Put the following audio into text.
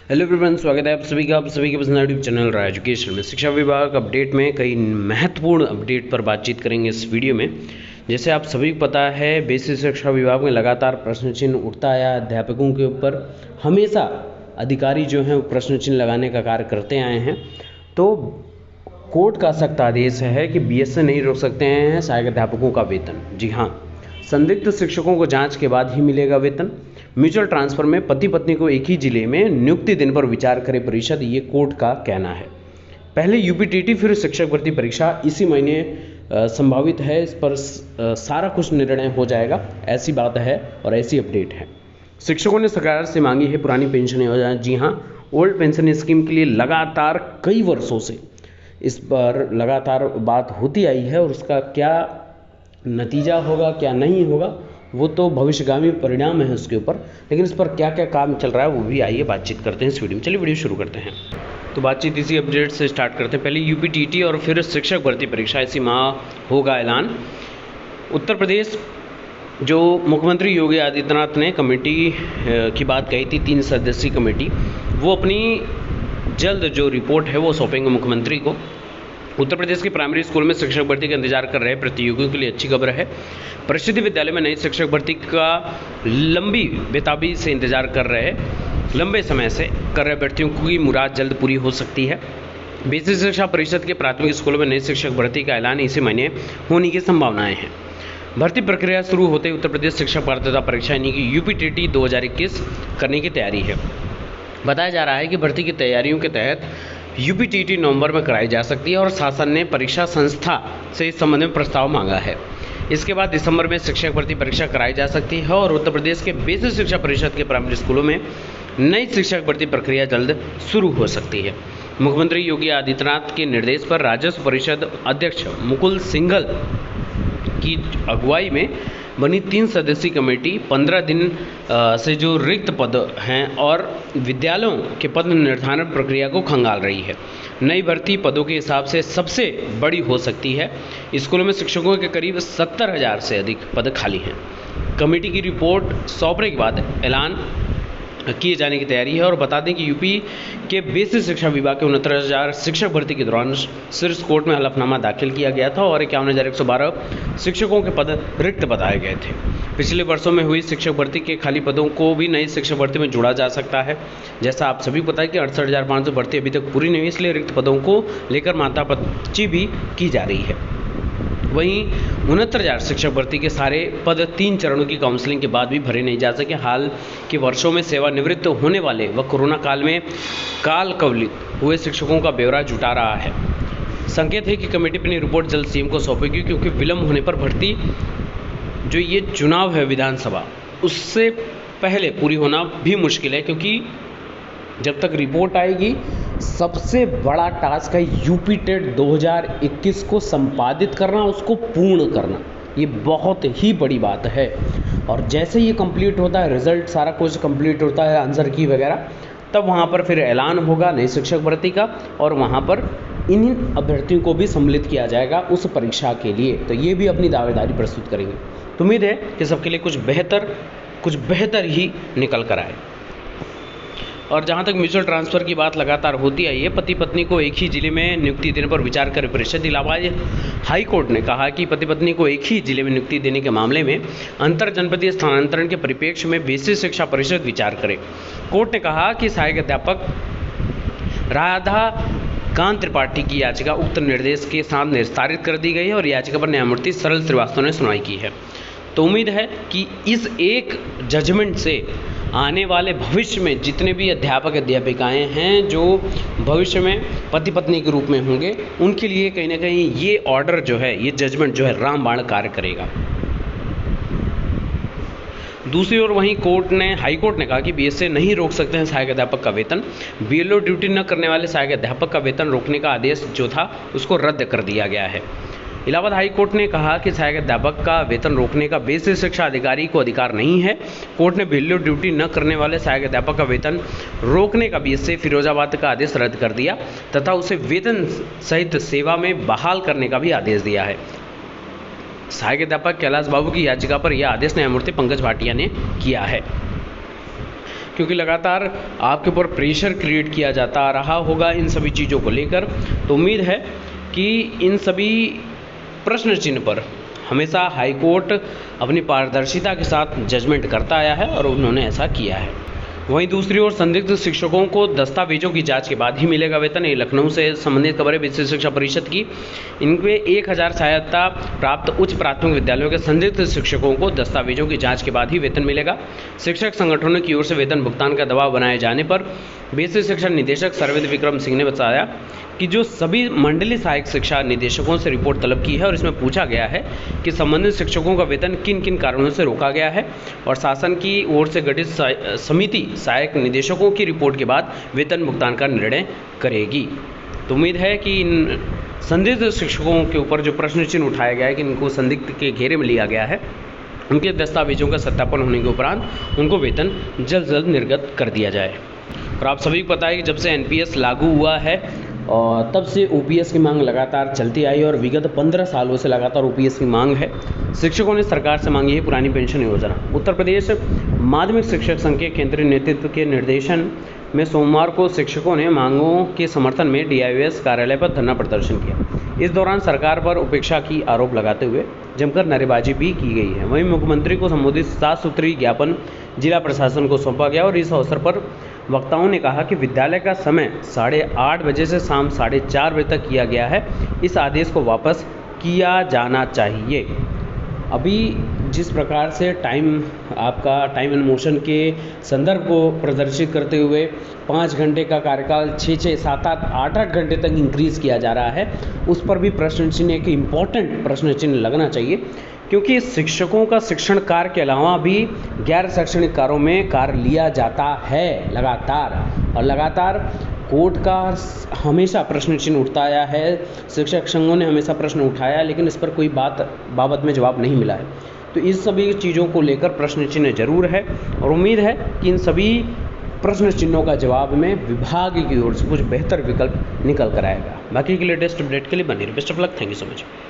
Hello everyone, स्वागत है आप सभी का अपना यूट्यूब चैनल रहा एजुकेशन में। शिक्षा विभाग अपडेट में कई महत्वपूर्ण अपडेट पर बातचीत करेंगे इस वीडियो में। जैसे आप सभी को पता है, बेसिक शिक्षा विभाग में लगातार प्रश्न चिन्ह उठता आया। अध्यापकों के ऊपर हमेशा अधिकारी जो हैं वो प्रश्न चिन्ह लगाने का कार्य करते आए हैं। तो कोर्ट का सख्त आदेश है कि बीएसए नहीं रोक सकते हैं सहायक अध्यापकों का वेतन। जी हाँ, संदिग्ध शिक्षकों को जांच के बाद ही मिलेगा वेतन। म्यूचुअल ट्रांसफर में पति पत्नी को एक ही जिले में नियुक्ति दिन पर विचार करे परिषद, ये कोर्ट का कहना है। पहले यूपीटीटी फिर शिक्षक भर्ती परीक्षा इसी महीने संभावित है। इस पर सारा कुछ निर्णय हो जाएगा, ऐसी बात है और ऐसी अपडेट है। शिक्षकों ने सरकार से मांगी है पुरानी पेंशन योजना। जी हाँ, ओल्ड पेंशन स्कीम के लिए लगातार कई वर्षों से इस पर लगातार बात होती आई है और उसका क्या नतीजा होगा क्या नहीं होगा वो तो भविष्यगामी परिणाम है उसके ऊपर। लेकिन इस पर क्या क्या काम चल रहा है वो भी आइए बातचीत करते हैं इस वीडियो में। चलिए वीडियो शुरू करते हैं। तो बातचीत इसी अपडेट से स्टार्ट करते हैं। पहले यूपीटीटी और फिर शिक्षक भर्ती परीक्षा इसी माह होगा ऐलान। उत्तर प्रदेश जो मुख्यमंत्री योगी आदित्यनाथ ने कमेटी की बात कही थी, 3 सदस्यीय कमेटी, वो अपनी जल्द जो रिपोर्ट है वो सौंपेंगे मुख्यमंत्री को। उत्तर प्रदेश के प्राइमरी स्कूल में शिक्षक भर्ती का इंतजार कर रहे प्रतियोगियों के लिए अच्छी खबर है। परिषदीय विद्यालय में नई शिक्षक भर्ती का लंबी बेताबी से इंतजार कर रहे लंबे समय से कर रहे अभ्यर्थियों की मुराद जल्द पूरी हो सकती है। बेसिक शिक्षा परिषद के प्राथमिक स्कूलों में नई शिक्षक भर्ती का ऐलान इसी महीने होने की संभावनाएं हैं। भर्ती प्रक्रिया शुरू होते ही उत्तर प्रदेश शिक्षक पात्रता परीक्षा यानी कि यूपीटीटी 2021 करने की तैयारी है। बताया जा रहा है कि भर्ती की तैयारियों के तहत यूपीटीटी नवंबर में कराई जा सकती है और शासन ने परीक्षा संस्था से इस संबंध में प्रस्ताव मांगा है। इसके बाद दिसंबर में शिक्षक भर्ती परीक्षा कराई जा सकती है और उत्तर प्रदेश के बेसिक शिक्षा परिषद के प्राइमरी स्कूलों में नई शिक्षक भर्ती प्रक्रिया जल्द शुरू हो सकती है। मुख्यमंत्री योगी आदित्यनाथ के निर्देश पर राजस्व परिषद अध्यक्ष मुकुल सिंघल की अगुवाई में बनी 3 सदस्यीय कमेटी 15 दिन से जो रिक्त पद हैं और विद्यालयों के पद निर्धारण प्रक्रिया को खंगाल रही है। नई भर्ती पदों के हिसाब से सबसे बड़ी हो सकती है। स्कूलों में शिक्षकों के करीब 70,000 से अधिक पद खाली हैं। कमेटी की रिपोर्ट सौंपने के बाद ऐलान किए जाने की तैयारी है। और बता दें कि यूपी के बेसिक शिक्षा विभाग के 69,000 शिक्षक भर्ती के दौरान शीर्ष कोर्ट में हलफनामा दाखिल किया गया था और 51,112 शिक्षकों के पद रिक्त बताए गए थे। पिछले वर्षों में हुई शिक्षक भर्ती के खाली पदों को भी नई शिक्षक भर्ती में जोड़ा जा सकता है। जैसा आप सभी को पता है कि 68,500 भर्ती अभी तक पूरी नहीं हुई, इसलिए रिक्त पदों को लेकर मातापची भी की जा रही है। वहीं 69,000 शिक्षक भर्ती के सारे पद 3 चरणों की काउंसलिंग के बाद भी भरे नहीं जा सके। हाल के वर्षों में सेवानिवृत्त होने वाले व कोरोना काल में काल कवलित हुए शिक्षकों का ब्यौरा जुटा रहा है। संकेत है कि कमेटी अपनी रिपोर्ट जल्द सीएम को सौंपेगी, क्योंकि विलंब होने पर भर्ती जो ये चुनाव है विधानसभा, उससे पहले पूरी होना भी मुश्किल है। क्योंकि जब तक रिपोर्ट आएगी, सबसे बड़ा टास्क है यूपीटेट 2021 को संपादित करना, उसको पूर्ण करना। ये बहुत ही बड़ी बात है। और जैसे ये कंप्लीट होता है, रिजल्ट सारा कुछ कंप्लीट होता है, आंसर की वगैरह, तब वहाँ पर फिर ऐलान होगा नई शिक्षक भर्ती का और वहाँ पर इन अभ्यर्थियों को भी सम्मिलित किया जाएगा उस परीक्षा के लिए। तो ये भी अपनी दावेदारी प्रस्तुत करेंगे। तो उम्मीद है कि सबके लिए कुछ बेहतर ही निकल कर आए। और जहां तक म्यूचुअल ट्रांसफ़र की बात लगातार होती आई है, पति पत्नी को एक ही जिले में नियुक्ति देने पर विचार करे परिषद। इलाहाबाद हाई कोर्ट ने कहा कि पति पत्नी को एक ही जिले में नियुक्ति देने के मामले में अंतर जनपदीय स्थानांतरण के परिप्रेक्ष्य में बेसिक शिक्षा परिषद विचार करे। कोर्ट ने कहा कि सहायक अध्यापक राधा कांत त्रिपाठी की याचिका उक्त निर्देश के साथ निस्तारित कर दी गई है और याचिका पर न्यायमूर्ति सरल श्रीवास्तव ने सुनवाई की है। तो उम्मीद है कि इस एक जजमेंट से आने वाले भविष्य में जितने भी अध्यापक अध्यापिकाएं हैं जो भविष्य में पति पत्नी के रूप में होंगे, उनके लिए कहीं ना कहीं ये ऑर्डर जो है, ये जजमेंट जो है रामबाण कार्य करेगा। दूसरी ओर वहीं हाई कोर्ट ने कहा कि बीएसए नहीं रोक सकते हैं सहायक अध्यापक का वेतन। बीएलओ ड्यूटी न करने वाले सहायक अध्यापक का वेतन रोकने का आदेश जो था उसको रद्द कर दिया गया है। इलाहाबाद हाई कोर्ट ने कहा कि सहायक अध्यापक का वेतन रोकने का बेसिक शिक्षा अधिकारी को अधिकार नहीं है। कोर्ट ने बीएलओ ड्यूटी न करने वाले सहायक अध्यापक का वेतन रोकने का बीएसए फिरोजाबाद का आदेश रद्द कर दिया तथा उसे वेतन सहित सेवा में बहाल करने का भी आदेश दिया है। सहायक अध्यापक कैलाश बाबू की याचिका पर यह आदेश न्यायमूर्ति पंकज भाटिया ने किया है। क्योंकि लगातार आपके ऊपर प्रेशर क्रिएट किया जाता रहा होगा इन सभी चीज़ों को लेकर। तो उम्मीद है कि इन सभी प्रश्न चिन्ह पर हमेशा हाई कोर्ट अपनी पारदर्शिता के साथ जजमेंट करता आया है और उन्होंने ऐसा किया है। वहीं दूसरी ओर संदिग्ध शिक्षकों को दस्तावेजों की जांच के बाद ही मिलेगा वेतन। ये लखनऊ से संबंधित खबर है विशेष शिक्षा परिषद की। इनके 1000 सहायता प्राप्त उच्च प्राथमिक विद्यालयों के संदिग्ध शिक्षकों को दस्तावेजों की जांच के बाद ही वेतन मिलेगा। शिक्षक संगठनों की ओर से वेतन भुगतान का दबाव बनाए जाने पर बेसिक शिक्षा निदेशक सर्वेद विक्रम सिंह ने बताया कि जो सभी मंडलीय सहायक शिक्षा निदेशकों से रिपोर्ट तलब की है और इसमें पूछा गया है कि संबंधित शिक्षकों का वेतन किन किन कारणों से रोका गया है और शासन की ओर से गठित समिति सहायक निदेशकों की रिपोर्ट के बाद वेतन भुगतान का निर्णय करेगी। तो उम्मीद है कि इन संदिग्ध शिक्षकों के ऊपर जो प्रश्न चिन्ह उठाया गया है कि इनको संदिग्ध के घेरे में लिया गया है, उनके दस्तावेजों का सत्यापन होने के उपरांत उनको वेतन जल्द निर्गत कर दिया जाए। और आप सभी को पता है कि जब से एनपीएस लागू हुआ है और तब से ओपीएस की मांग लगातार चलती आई और विगत 15 सालों से लगातार ओपीएस की मांग है। शिक्षकों ने सरकार से मांगी है पुरानी पेंशन योजना। उत्तर प्रदेश माध्यमिक शिक्षक संघ के केंद्रीय नेतृत्व के निर्देशन में सोमवार को शिक्षकों ने मांगों के समर्थन में डीआईओएस कार्यालय पर धरना प्रदर्शन किया। इस दौरान सरकार पर उपेक्षा की आरोप लगाते हुए जमकर नारेबाजी भी की गई है। वहीं मुख्यमंत्री को संबोधित 7 सूत्रीय ज्ञापन जिला प्रशासन को सौंपा गया और इस अवसर पर वक्ताओं ने कहा कि विद्यालय का समय 8:30 बजे से शाम 4:30 बजे तक किया गया है। इस आदेश को वापस किया जाना चाहिए। अभी जिस प्रकार से आपका टाइम एंड मोशन के संदर्भ को प्रदर्शित करते हुए 5 घंटे का कार्यकाल 6, 7, 8 घंटे तक इंक्रीज़ किया जा रहा है, उस पर भी प्रश्न चिन्ह एक इम्पॉर्टेंट प्रश्न चिन्ह लगना चाहिए, क्योंकि शिक्षकों का शिक्षण कार्य के अलावा भी गैर शैक्षणिक कार्यों में कार्य लिया जाता है लगातार कोर्ट का हमेशा प्रश्न चिन्ह उठता आया है। शिक्षक संघों ने हमेशा प्रश्न उठाया, लेकिन इस पर कोई बाबत में जवाब नहीं मिला है। तो इस सभी चीज़ों को लेकर प्रश्न चिन्ह जरूर है और उम्मीद है कि इन सभी प्रश्न चिन्हों का जवाब में विभाग की ओर से कुछ बेहतर विकल्प निकल कर आएगा। बाकी के लेटेस्ट अपडेट के लिए बने रहिए। Best of luck. Thank you so much.